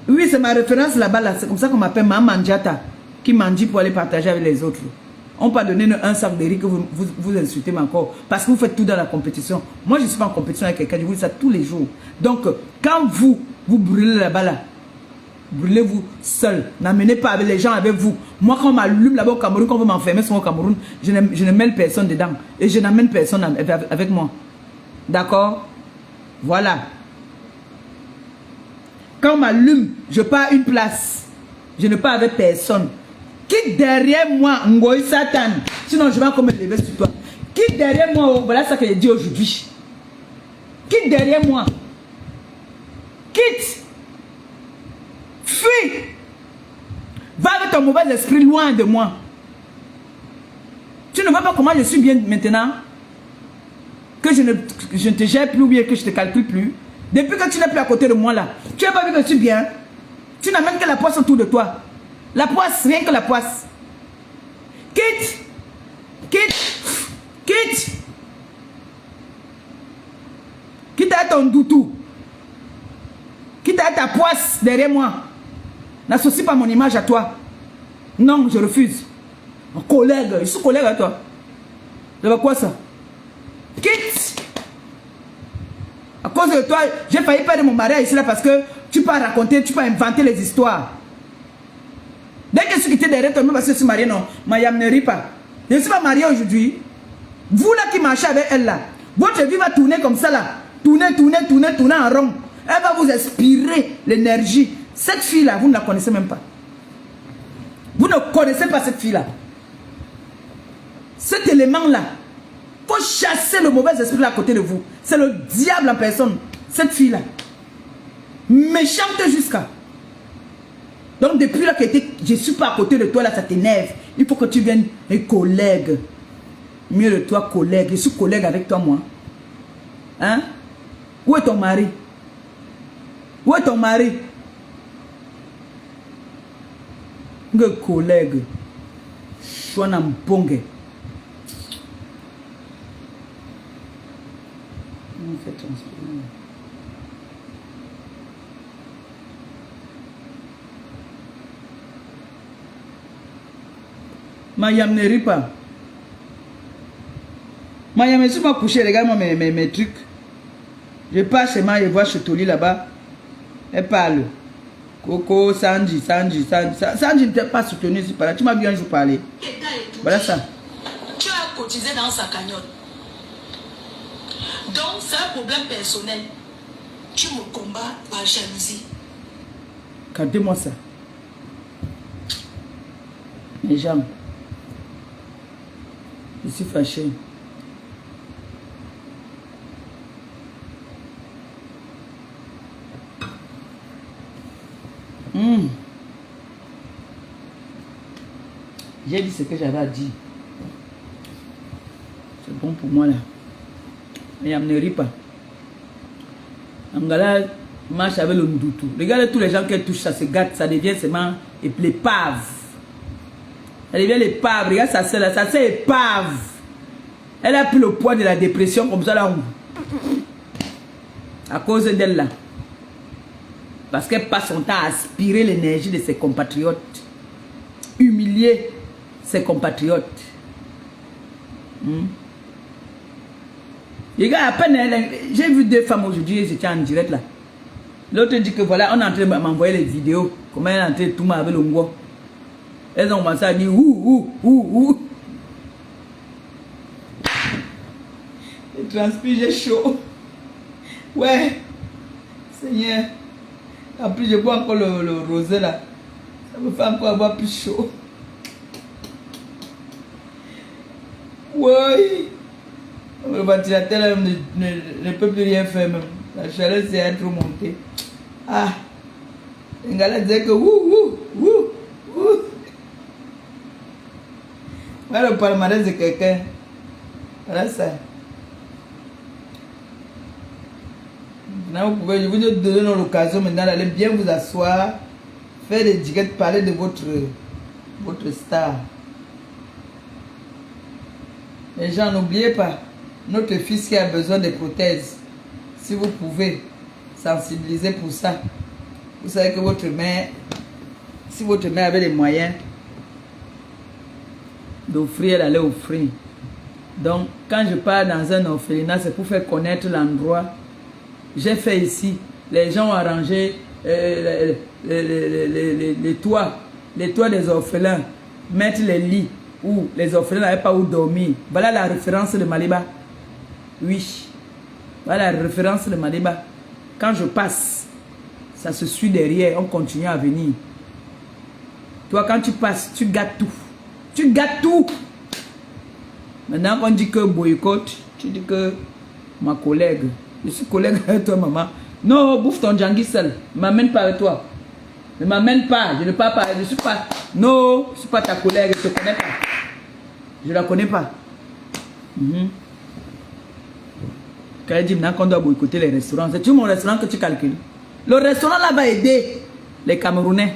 Oui, c'est ma référence là-bas. Là. C'est comme ça qu'on m'appelle Maman Mandiata, qui m'a dit pour aller partager avec les autres. On ne peut pas donner un sac de riz que vous insultez encore. Parce que vous faites tout dans la compétition. Moi, je ne suis pas en compétition avec quelqu'un. Je vous dis ça tous les jours. Donc, quand vous brûlez là-bas, là, brûlez-vous seul. N'amenez pas avec les gens avec vous. Moi, quand on m'allume là-bas au Cameroun, quand on veut m'enfermer sur au Cameroun, je ne mêle personne dedans. Et je n'amène personne avec moi. D'accord? Voilà. Quand on m'allume, je pars à une place. Je ne pars avec personne. Quitte derrière moi, Ngoï Satan. Sinon, je vais encore me lever sur toi. Quitte derrière moi, voilà ça que j'ai dit aujourd'hui. Quitte derrière moi. Quitte. Fuis. Va avec ton mauvais esprit loin de moi. Tu ne vois pas comment je suis bien maintenant? Que je ne te gère plus ou bien que je ne te calcule plus. Depuis que tu n'es plus à côté de moi là, tu n'as pas vu que je suis bien? Tu n'amènes que la poisse autour de toi. La poisse, rien que la poisse. Quitte. Quitte. Quitte. Quitte à ton doutou. Quitte à ta poisse derrière moi. N'associe pas mon image à toi. Non, je refuse. Un collègue, je suis collègue à toi. Ça va quoi ça? Quitte. À cause de toi, j'ai failli perdre mon mariage ici là parce que tu peux raconter, tu peux inventer les histoires. Dès que je suis quitté derrière toi, même parce que je suis marié, non, Mayam ne rit pas. Je ne suis pas marié aujourd'hui. Vous là qui marchez avec elle là, votre vie va tourner comme ça là. Tourner en rond. Elle va vous inspirer l'énergie. Cette fille là, vous ne la connaissez même pas. Vous ne connaissez pas cette fille là. Cet élément là, il faut chasser le mauvais esprit là à côté de vous. C'est le diable en personne. Cette fille là. Méchante jusqu'à. Donc depuis là que je ne suis pas à côté de toi là, ça t'énerve. Il faut que tu viennes un collègue. Mieux de toi collègue. Je suis collègue avec toi moi. Hein? Où est ton mari? Où est ton mari? Un collègue. Chouana Mpongue. On fait transpirer. Mayam ne rit pas. Mayam, je suis pas couché, regarde-moi mes trucs. Je pars chez moi, je vois Chetoli là-bas. Elle parle. Coco, Sanji ne t'a pas soutenu ici par là. Tu m'as vu un jour parler. Voilà ça. Tu as cotisé dans sa cagnotte. Donc, c'est un problème personnel. Tu me combats par jalousie. Cantez-moi ça. Mes jambes. Je suis fâché. J'ai dit ce que j'avais à dire. C'est bon pour moi là. Mais elle ne rit pas. Angala marche avec le ndoutou. Regardez tous les gens qui touchent, ça se gâte, ça devient seulement l'épave. Ça devient l'épave. Regarde sa sœur là, sa sœur épave. Elle a pris le poids de la dépression comme ça là. À cause d'elle là. Parce qu'elle passe son temps à aspirer l'énergie de ses compatriotes. Humilier ses compatriotes. Les gars, à peine, j'ai vu deux femmes aujourd'hui, j'étais en direct là. L'autre dit que voilà, on est en train de m'envoyer les vidéos. Comment elle est en train de tout avec le ngwa. Elles ont commencé à dire ouh. Je transpire, j'ai chaud. Ouais. Seigneur. En plus, je bois encore le rosé là. Ça me fait encore avoir plus chaud. Ouais. Le ventilateur là, ne peut plus rien faire même. La chaleur s'est trop montée. Ah. Les gars là disaient que ouh. Voilà le palmarès de quelqu'un. Voilà ça. Maintenant, vous pouvez, je vous donner l'occasion maintenant d'aller bien vous asseoir, faire des diguettes, parler de votre star. Les gens, n'oubliez pas, notre fils qui a besoin de prothèses, si vous pouvez sensibiliser pour ça, vous savez que votre mère, si votre mère avait les moyens, d'offrir, elle allait offrir. Donc, quand je pars dans un orphelinat, c'est pour faire connaître l'endroit. J'ai fait ici. Les gens ont arrangé les toits des orphelins, mettre les lits où les orphelins n'avaient pas où dormir. Voilà la référence de Maliba. Oui. Voilà la référence de Maliba. Quand je passe, ça se suit derrière, on continue à venir. Toi, quand tu passes, tu gâtes tout. Tu gâtes tout. Maintenant qu'on dit que boycott, tu dis que ma collègue, je suis collègue avec toi, maman. Non, bouffe ton djangui seul. Ne m'amène pas avec toi. Ne m'amène pas. Je ne parle pas. Je ne suis pas. Non, je ne suis pas ta collègue. Je ne te connais pas. Je ne la connais pas. Quand elle dit maintenant qu'on doit boycotter les restaurants, c'est tout mon restaurant que tu calcules. Le restaurant là va aider les Camerounais.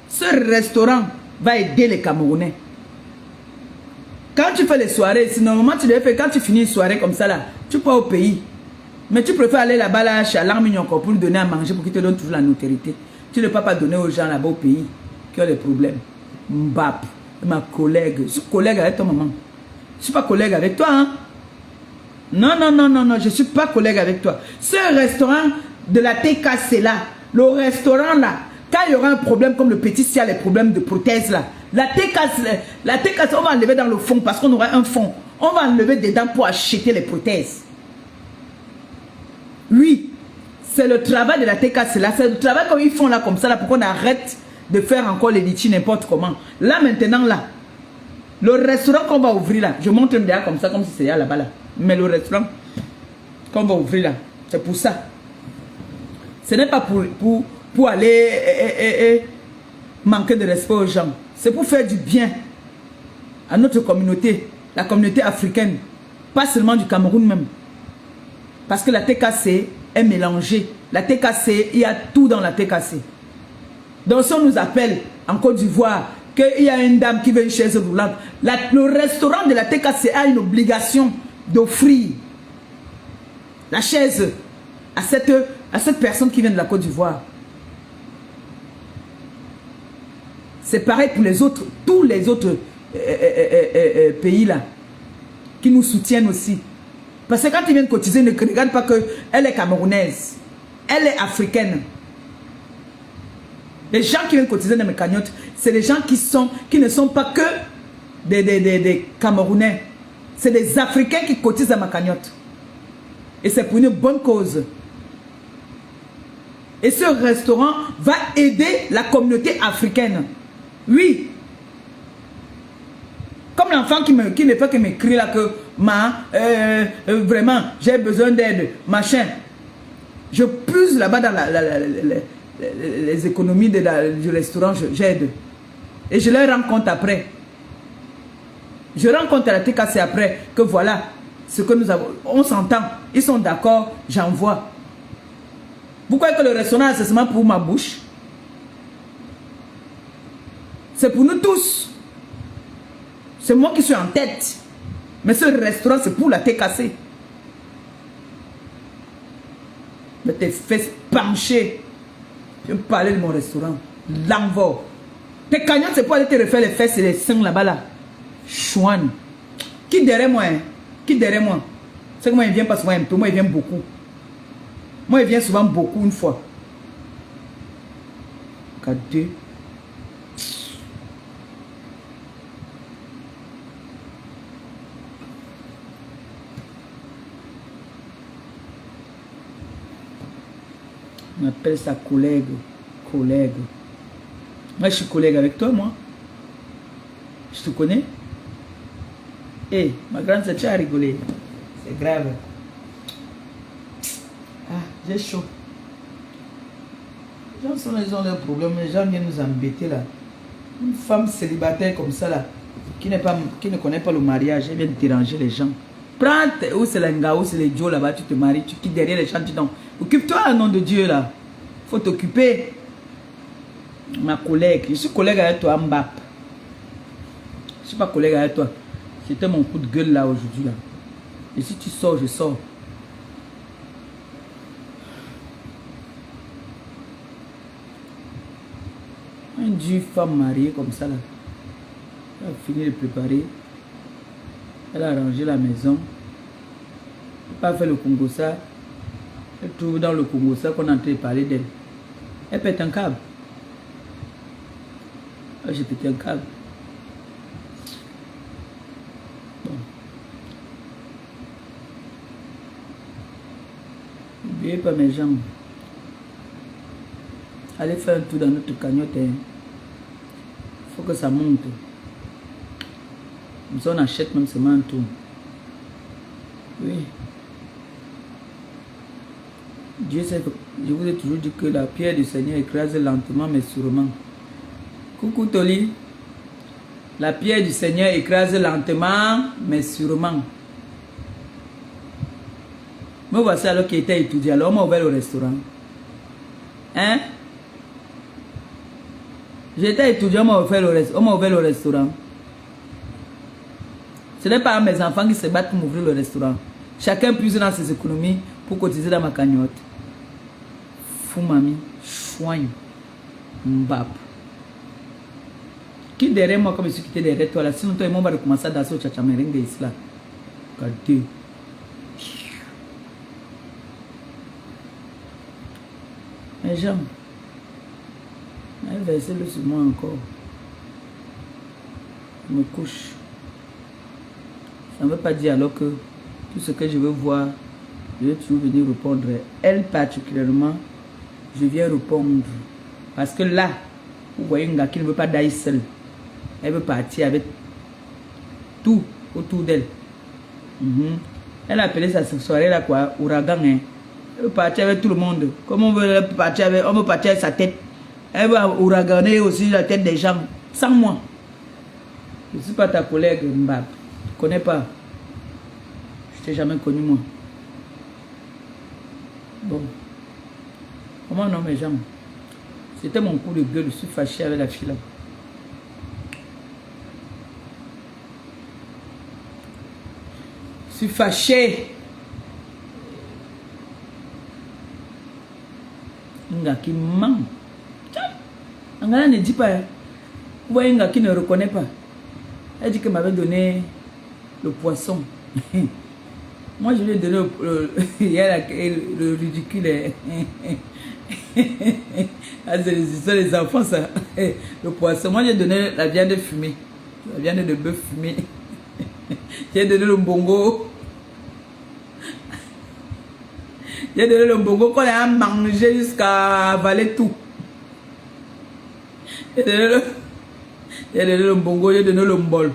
Ce restaurant va aider les Camerounais. Quand tu fais les soirées, si normalement tu devais faire, quand tu finis une soirée comme ça là, tu pars au pays. Mais tu préfères aller là-bas là, chez Alain Mignon pour lui donner à manger, pour qu'il te donne toujours la notoriété. Tu ne peux pas donner aux gens là-bas au pays qui ont des problèmes. Mbap, ma collègue. Je suis collègue avec ton maman. Je ne suis pas collègue avec toi, hein. Non, non, non, non, non, je ne suis pas collègue avec toi. Ce restaurant de la TKC là, le restaurant là, quand il y aura un problème comme le petit, s'il y a les problèmes de prothèse là, la TKC, on va enlever dans le fond parce qu'on aura un fond. On va enlever dedans pour acheter les prothèses. Oui, c'est le travail de la TKC là, c'est le travail qu'ils font là comme ça là pour qu'on arrête de faire encore les litchis n'importe comment. Là maintenant là, le restaurant qu'on va ouvrir là, je montre derrière comme ça, comme si c'était là-bas là. Mais le restaurant qu'on va ouvrir là, c'est pour ça. Ce n'est pas pour aller manquer de respect aux gens. C'est pour faire du bien à notre communauté, la communauté africaine. Pas seulement du Cameroun même. Parce que la TKC est mélangée. La TKC, il y a tout dans la TKC. Donc si on nous appelle en Côte d'Ivoire, qu'il y a une dame qui veut une chaise roulante, le restaurant de la TKC a une obligation d'offrir la chaise à cette personne qui vient de la Côte d'Ivoire. C'est pareil pour les autres, tous les autres pays là, qui nous soutiennent aussi. Parce que quand ils viennent cotiser, ne regarde pas qu'elle est camerounaise, elle est africaine. Les gens qui viennent cotiser dans mes cagnottes, c'est des gens qui ne sont pas que des Camerounais. C'est des Africains qui cotisent dans ma cagnotte. Et c'est pour une bonne cause. Et ce restaurant va aider la communauté africaine. Oui. Comme l'enfant qui ne fait que m'écrire là que vraiment j'ai besoin d'aide, machin. Je puise là-bas dans les économies du restaurant, j'aide. Et je leur rends compte après. Je rends compte à la TKC après que voilà ce que nous avons. On s'entend, ils sont d'accord, j'envoie. Vous croyez que le restaurant c'est seulement pour ma bouche? C'est pour nous tous. C'est moi qui suis en tête. Mais ce restaurant c'est pour la TKC. Mais tes fesses penchées. Je vais me parler de mon restaurant. L'envoi. Tes cagnottes c'est pour aller te refaire les fesses et les seins là-bas là. Chouane. Qui derrière moi, hein? Qui derrière moi? C'est que moi il vient pas souvent un peu, moi il vient beaucoup. Moi il vient souvent beaucoup une fois. K2. On appelle ça collègue. Collègue. Moi je suis collègue avec toi, moi. Je te connais. Eh, ma grande sœur, tu as rigolé. C'est grave. Ah, j'ai chaud. Les gens ils ont leurs problèmes. Les gens viennent nous embêter là. Une femme célibataire comme ça là, qui ne connaît pas le mariage, elle vient déranger les gens. Prends, où c'est l'anga, où c'est les Joe là-bas, tu te maries, tu quittes derrière les gens, tu dis non. Occupe-toi au nom de Dieu là. Faut t'occuper. Ma collègue, je suis collègue avec toi, Mbap. Je ne suis pas collègue avec toi. C'était mon coup de gueule là aujourd'hui là. Et si tu sors, je sors. Une dure femme mariée comme ça là. Elle a fini de préparer. Elle a rangé la maison. Elle n'a pas fait le Congo ça. Elle trouve dans le Congo ça qu'on est en train de parler d'elle. Elle pète un câble. J'ai pété un câble. Bon. N'oubliez pas mes jambes. Allez faire un tour dans notre cagnotte. Il faut que ça monte. Comme ça, on achète même seulement un tour. Oui. Dieu sait que je vous ai toujours dit que la pierre du Seigneur écrase lentement mais sûrement. Coucou Toli. La pierre du Seigneur écrase lentement mais sûrement. Me voici alors qu'il était étudiant. Alors on m'a ouvert le restaurant. Hein? J'étais étudiant, on m'a ouvert le restaurant. Ce n'est pas mes enfants qui se battent pour m'ouvrir le restaurant. Chacun puise dans ses économies pour cotiser dans ma cagnotte. Fou mamie, choigne, mbap. Qui derrière moi comme je suis quitté derrière toi là? Sinon toi et moi on va recommencer à danser au tchatchamerengue ici là. Regardez. Mes jambes. Versez-le sur moi encore. Je me couche. Ça ne veut pas dire alors que tout ce que je veux voir, je vais toujours venir répondre. Elle particulièrement, je viens répondre. Parce que là, vous voyez une gars qui ne veut pas d'aller seule. Elle veut partir avec tout autour d'elle. Elle a appelé sa soirée là quoi, ouragan. Hein. Elle veut partir avec tout le monde. Comme on veut partir avec, on veut partir avec sa tête. Elle va ouraganner aussi la tête des gens. Sans moi. Je ne suis pas ta collègue, Mbab. Tu ne connais pas. Je t'ai jamais connu, moi. Bon. Comment non, mes gens? C'était mon coup de gueule. Je suis fâché avec la fille là. Je suis fâché. Un gars qui ment. Un gars ne dit pas. Vous voyez un gars qui ne reconnaît pas. Elle dit qu'elle m'avait donné le poisson. Moi, je lui ai donné le ridicule. C'est les enfants, ça. Le poisson. Moi, j'ai donné la viande fumée. La viande de bœuf fumée. J'ai donné le mbongo. J'ai donné le mbongo qu'on a mangé jusqu'à avaler tout. J'ai donné le mbongo, j'ai donné le mbol.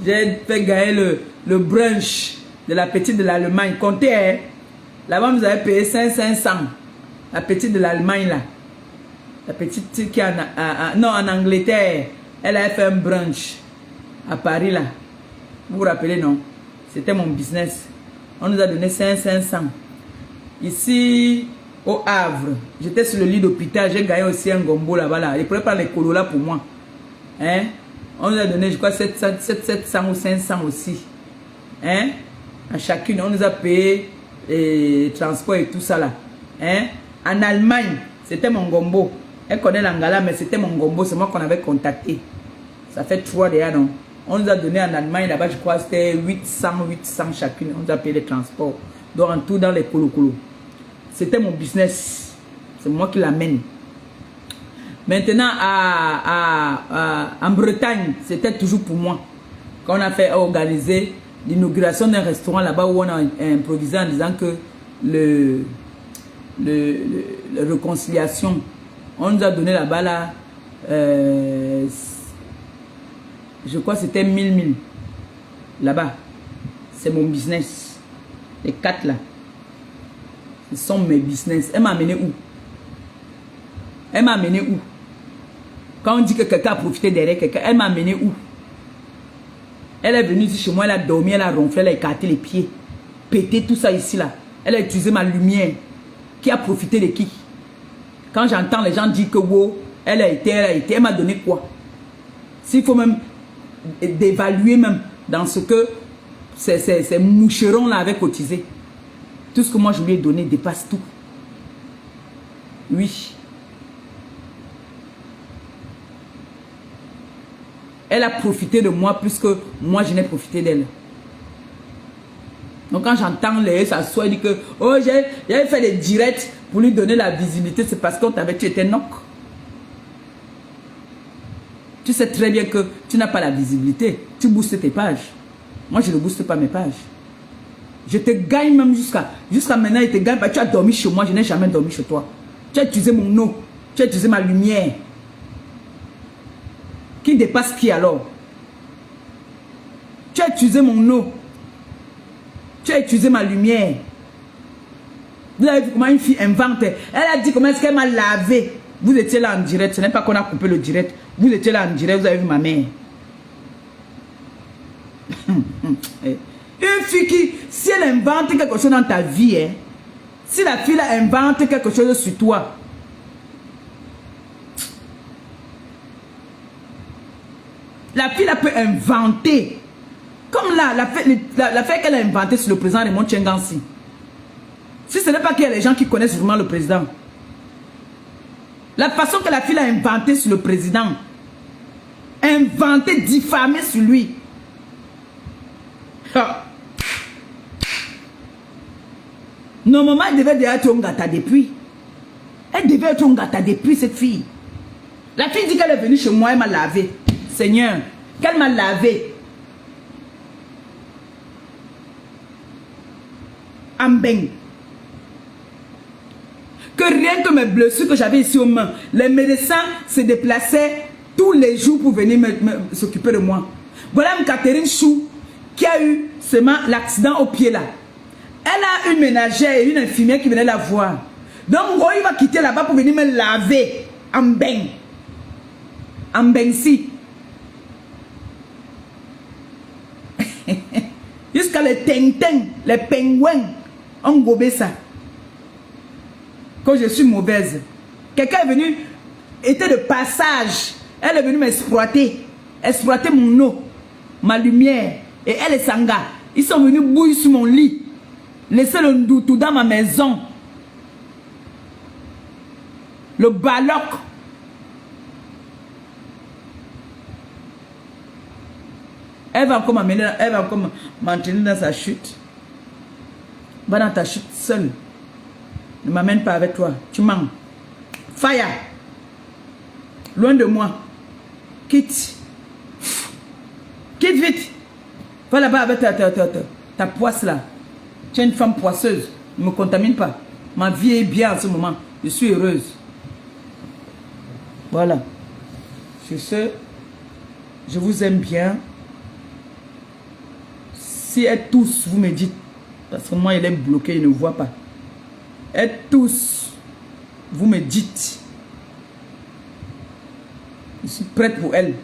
J'ai fait gagner le brunch de la petite de l'Allemagne. Comptez, hein? Là-bas, vous avez payé 500. La petite de l'Allemagne, là. La petite qui est en Angleterre. Elle a fait un brunch à Paris, là. Vous vous rappelez, non? C'était mon business. On nous a donné 500. Ici, au Havre, j'étais sur le lit d'hôpital. J'ai gagné aussi un gombo là-bas. Là. Ils pourraient prendre les colos là pour moi. Hein? On nous a donné, je crois, 700 ou 500 aussi. Hein? À chacune, on nous a payé les transports et tout ça là. Hein? En Allemagne, c'était mon gombo. Elle connaît l'Angala, mais c'était mon gombo. C'est moi qu'on avait contacté. Ça fait 3 déjà, non? On nous a donné en Allemagne, là-bas, je crois, c'était 800 chacune. On nous a payé les transports. Donc, en tout, dans les colos. C'était mon business. C'est moi qui l'amène. Maintenant, en Bretagne, c'était toujours pour moi. Quand on a fait organiser l'inauguration d'un restaurant là-bas où on a improvisé en disant que la réconciliation, on nous a donné là-bas là, je crois que c'était 1000 là-bas. C'est mon business. Les 4 là. Ce sont mes business. Elle m'a amené où? Elle m'a amené où? Quand on dit que quelqu'un a profité derrière quelqu'un, elle m'a amené où? Elle est venue ici chez moi, elle a dormi, elle a ronflé, elle a écarté les pieds. Pété tout ça ici là. Elle a utilisé ma lumière. Qui a profité de qui? Quand j'entends les gens dire que wow, elle a été, elle m'a donné quoi? S'il faut même d'évaluer même dans ce que ces moucherons là avaient cotisé. Tout ce que moi je lui ai donné dépasse tout. Oui. elle a profité de moi plus que moi, je n'ai profité d'elle. Donc quand j'entends les s'asseoir et dire que oh, j'avais fait des directs pour lui donner la visibilité, c'est parce qu'on t'avait tu étais knock. Tu sais très bien que tu n'as pas la visibilité. Tu boostes tes pages. Moi, je ne booste pas mes pages. Je te gagne même jusqu'à maintenant, je te gagne pas. Tu as dormi chez moi, je n'ai jamais dormi chez toi. Tu as utilisé mon eau. Tu as utilisé ma lumière. Qui dépasse qui alors? Tu as utilisé mon eau. Tu as utilisé ma lumière. Vous avez vu comment une fille invente. Elle a dit comment est-ce qu'elle m'a lavé. Vous étiez là en direct. Ce n'est pas qu'on a coupé le direct. Vous étiez là en direct. Vous avez vu ma mère. Une fille qui, si elle invente quelque chose dans ta vie, hein, si la fille là invente quelque chose sur toi, la fille là peut inventer. Comme là, l'affaire qu'elle a inventée sur le président Raymond Tchengansi. Si ce n'est pas qu'il y a les gens qui connaissent vraiment le président. La façon que la fille a inventé sur le président. Inventé, diffamé sur lui. Ah. Normalement, elle devait déjà être un gâteau depuis. Elle devait être un gâteau depuis, cette fille. La fille dit qu'elle est venue chez moi, elle m'a lavé. Seigneur, qu'elle m'a lavé. Ambeng. Que rien que mes blessures que j'avais ici aux mains, les médecins se déplaçaient tous les jours pour venir s'occuper de moi. Voilà Catherine Chou qui a eu seulement l'accident au pied là. Elle a une ménagère et une infirmière qui venait la voir. Donc il va quitter là-bas pour venir me laver. Ambeng. Ambeng si. Jusqu'à les teng-teng, les pingouins ont gobé ça. Quand je suis mauvaise, quelqu'un est venu, était de passage. Elle est venue m'exploiter. Exploiter mon eau, ma lumière. Et elle et Sanga, ils sont venus bouillir sur mon lit. Laisser le ndoutou dans ma maison. Le baloc. Elle va encore m'amener, elle va encore m'entraîner dans sa chute. Va dans ta chute seule. Ne m'amène pas avec toi. Tu mens. Fire. Loin de moi. Quitte. Quitte vite. Va là-bas avec ta poisse là. Tu es une femme poisseuse. Ne me contamine pas. Ma vie est bien en ce moment. Je suis heureuse. Voilà. Sur ce, je vous aime bien. Si elles tous, vous me dites, parce que moi, il est bloqué, il ne voit pas. Elles tous, vous me dites, je suis prête pour elle.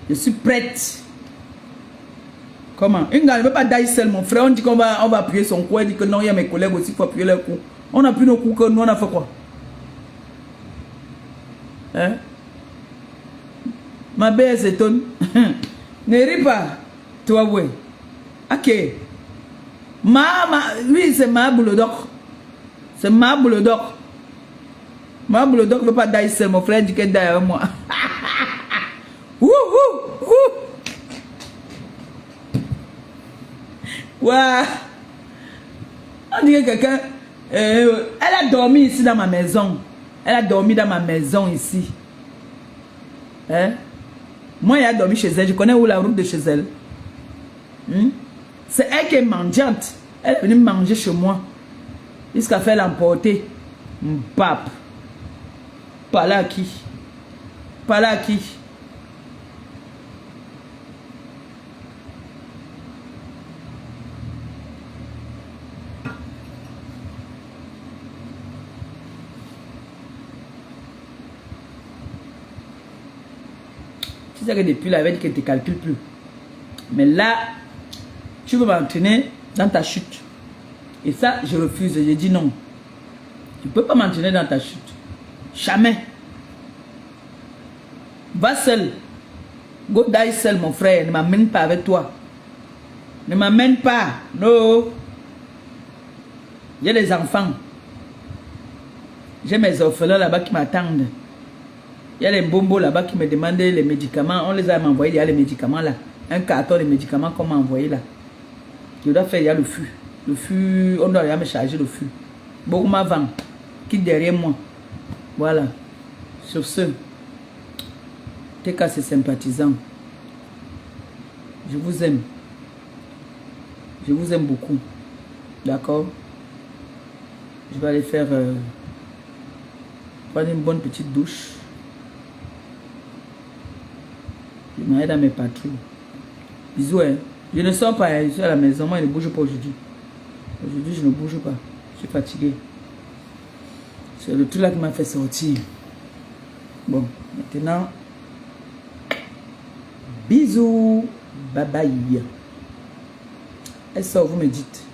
Je suis prête. Comment? Une gars ne veut pas d'ailleurs seul, mon frère. On dit qu'on va appuyer son cou. Il dit que non, il y a mes collègues aussi, il faut appuyer leur cou. On a pris nos coups que nous, on a fait quoi? Hein? Ma belle s'étonne. Ne ris pas. Toi, oui. Ok. Lui, c'est ma boulodok. C'est ma boulodok. Ma boulodok ne veut pas d'ailleurs seul. Mon frère dit qu'elle est derrière moi. Ouais. On dirait que quelqu'un. Elle a dormi ici dans ma maison. Elle a dormi dans ma maison ici. Hein? Moi, elle a dormi chez elle. Je connais où la route de chez elle. C'est elle qui est mendiante. Elle est venue manger chez moi. Jusqu'à faire l'emporter. Mbap. Pas là qui. Pas là qui. Tu sais que depuis la veille, qu'elle ne te calcule plus. Mais là, tu veux m'entraîner dans ta chute. Et ça, je refuse. Je dis non. Tu ne peux pas m'entraîner dans ta chute. Jamais. Va seul. Go die seul, mon frère. Ne m'amène pas avec toi. Ne m'amène pas. Non. J'ai des enfants. J'ai mes orphelins là-bas qui m'attendent. Il y a les bombos là-bas qui me demandaient les médicaments. On les a envoyés, il y a les médicaments là. Un carton de médicaments qu'on m'a envoyé là. Je dois faire, il y a le fût. Le fût, on doit me charger le fût. Beaucoup m'avant, qui derrière moi. Voilà. Sur ce, TK c'est sympathisant. Je vous aime. Je vous aime beaucoup. D'accord? Je vais aller faire prendre une bonne petite douche. Je m'arrête dans mes patrouilles. Bisous, hein. Je ne sors pas, je suis à la maison. Moi, je ne bouge pas aujourd'hui. Aujourd'hui, je ne bouge pas. Je suis fatigué. C'est le truc là qui m'a fait sortir. Bon, maintenant, bisous. Bye bye. Elle sort, vous me dites.